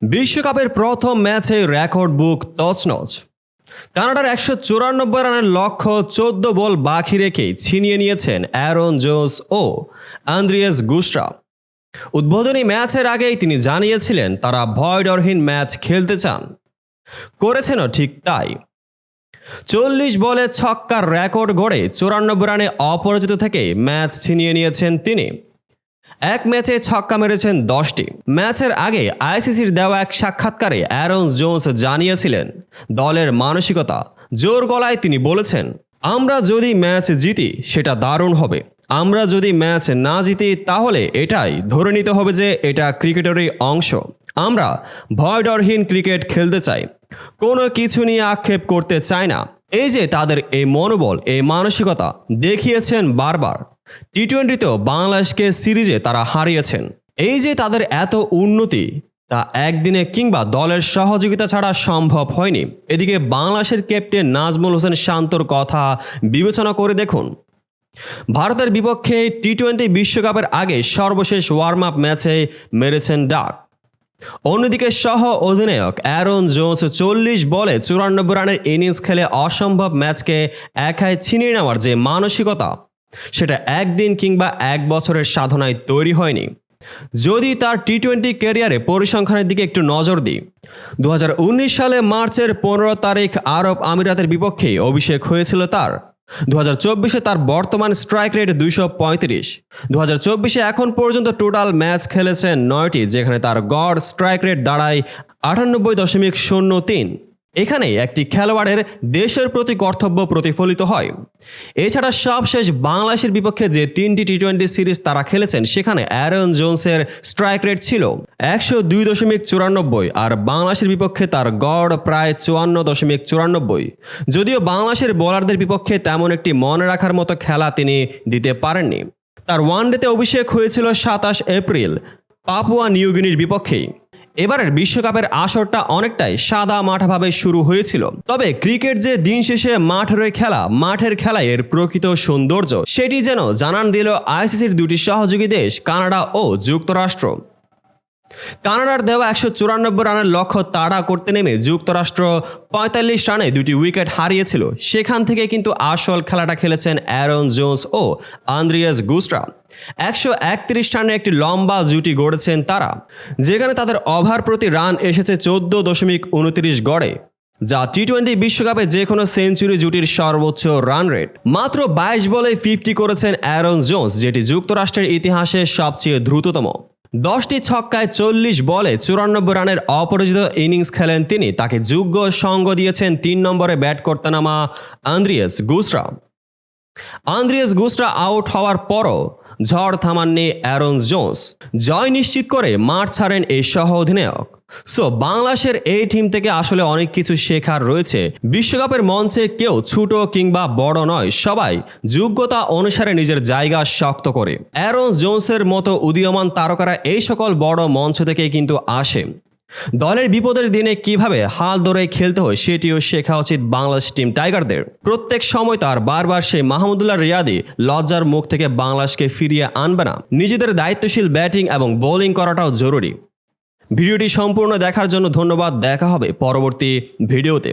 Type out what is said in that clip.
বিশ্বকাপের প্রথম ম্যাচে রেকর্ড বুক তছনছ। কানাডার ১৯৪ রানের লক্ষ্য ১৪ বল বাকি রেখেই ছিনিয়ে নিয়েছেন অ্যারন জোন্স ও আন্দ্রিয়াস গুস্টা। উদ্বোধনী ম্যাচের আগেই তিনি জানিয়েছিলেন তারা ভয়ডরহীন ম্যাচ খেলতে চান। করেছেনও ঠিক তাই। ৪০ বলে ছক্কার রেকর্ড গড়ে ৯৪ রানে অপরাজিত থেকে ম্যাচ ছিনিয়ে নিয়েছেন তিনি। এক ম্যাচে ছক্কা মেরেছেন ১০টি। ম্যাচের আগে আইসিসির দেওয়া এক সাক্ষাৎকারে অ্যারন জোন্স জানিয়েছিলেন দলের মানসিকতা। জোর গলায় তিনি বলেছেন, আমরা যদি ম্যাচ জিতি সেটা দারুণ হবে, আমরা যদি ম্যাচ না জিতি তাহলে এটাই ধরে নিতে হবে যে এটা ক্রিকেটেরই অংশ। আমরা ভয়ডরহীন ক্রিকেট খেলতে চাই, কোনো কিছু নিয়ে আক্ষেপ করতে চাই না। এই যে তাদের এই মনোবল, এই মানসিকতা দেখিয়েছেন বারবার। টি-20তেও বাংলাদেশকে সিরিজে তারা হারিয়েছেন। এই যে তাদের এত উন্নতি, তা একদিনে কিংবা দলের সহযোগিতা ছাড়া সম্ভব হয়নি। এদিকে বাংলাদেশের ক্যাপ্টেন নাজমুল হোসেন শান্তর কথা বিবেচনা করে দেখুন। ভারতের বিপক্ষে টি-20 বিশ্বকাপের আগে সর্বশেষ ওয়ার্ম আপ ম্যাচে মেরেছেন ডাক। অন্যদিকে সহ অধিনায়ক অ্যারন জোন্স ৪০ বলে ৯৪ রানের ইনিংস খেলে অসম্ভব ম্যাচকে একাই ছিনিয়ে নেওয়ার যে মানসিকতা, সেটা একদিন কিংবা এক বছরের সাধনায় তৈরি হয়নি। যদি তার টি-20 ক্যারিয়ারে পরিসংখ্যানের দিকে একটু নজর দিই, ২০১৯ সালে মার্চের ১৫ তারিখ আরব আমিরাতের বিপক্ষে অভিষেক হয়েছিল তার। ২০২৪-এ তার বর্তমান স্ট্রাইক রেট ২৩৫। ২০২৪-এ এখন পর্যন্ত টোটাল ম্যাচ খেলেছেন ৯টি, যেখানে তার গড় স্ট্রাইক রেট দাঁড়ায় ৯৮.০৩। এখানেই একটি খেলোয়াড়ের দেশের প্রতি কর্তব্য প্রতিফলিত হয়। এছাড়া সবশেষ বাংলাদেশের বিপক্ষে যে ৩টি টি-20 সিরিজ তারা খেলেছেন, সেখানে অ্যারন জোন্সের স্ট্রাইক রেট ছিল ১০২.৯৪, আর বাংলাদেশের বিপক্ষে তার গড় প্রায় ৫৪.৯৪। যদিও বাংলাদেশের বোলারদের বিপক্ষে তেমন একটি মনে রাখার মতো খেলা তিনি দিতে পারেননি। তার ওয়ানডেতে অভিষেক হয়েছিল ২৭ এপ্রিল পাপুয়া নিউগিনির বিপক্ষেই। এবারের বিশ্বকাপের আসরটা অনেকটাই সাদা মাঠাভাবে শুরু হয়েছিল। তবে ক্রিকেট যে দিন শেষে মাঠের খেলা, মাঠের খেলায় এর প্রকৃত সৌন্দর্য, সেটি যেন জানান দিল আইসিসির দুটি সহযোগী দেশ কানাডা ও যুক্তরাষ্ট্র। কানাডার দেওয়া ১৯৪ রানের লক্ষ্য তাড়া করতে নেমে যুক্তরাষ্ট্র ৪৫ রানে ২টি উইকেট হারিয়েছিল। সেখান থেকে কিন্তু আসল খেলাটা খেলেছেন অ্যারন জোন্স ও আন্দ্রিয়াস গুস্টা। ১৩১ রানের একটি লম্বা জুটি গড়েছেন তারা, যেখানে তাদের ওভার প্রতি রান এসেছে ১৪.২৯ গড়ে, যা টি-20 বিশ্বকাপে যে কোনো সেঞ্চুরি জুটির সর্বোচ্চ রান রেট। মাত্র ২২ বলে ৫০ করেছেন অ্যারন জোন্স, যেটি যুক্তরাষ্ট্রের ইতিহাসে সবচেয়ে দ্রুততম। ১০টি ছক্কায় ৪০ বলে ৯৪ রানের অপরাজিত ইনিংস খেলেন তিনি। তাকে যোগ্য সঙ্গ দিয়েছেন ৩ নম্বরে ব্যাট করতে নামা আন্দ্রিয়াস গুস্টা। আন্দ্রিয়াস গুস্টা আউট হওয়ার পরও ঝড় থামাননি অ্যারন জোন্স। জয় নিশ্চিত করে মাঠ ছাড়েন এই সহ অধিনায়ক। বাংলাদেশের এই টিম থেকে আসলে অনেক কিছু শেখার রয়েছে। বিশ্বকাপের মঞ্চে কেউ ছোট কিংবা বড় নয়, সবাই যোগ্যতা অনুসারে নিজের জায়গা শক্ত করে। অ্যারন জোন্সের মতো উদীয়মান তারকারা এই সকল বড় মঞ্চ থেকে কিন্তু আসে। দলের বিপদের দিনে কিভাবে হাল ধরে খেলতে হয় সেটিও শেখা উচিত বাংলাদেশ টিম টাইগারদের। প্রত্যেক সময় তার বারবার সেই মাহমুদুল্লাহ রিয়াদি লজ্জার মুখ থেকে বাংলাদেশকে ফিরিয়ে আনবে না। নিজেদের দায়িত্বশীল ব্যাটিং এবং বোলিং করাটাও জরুরি। ভিডিওটি সম্পূর্ণ দেখার জন্য ধন্যবাদ। দেখা হবে পরবর্তী ভিডিওতে।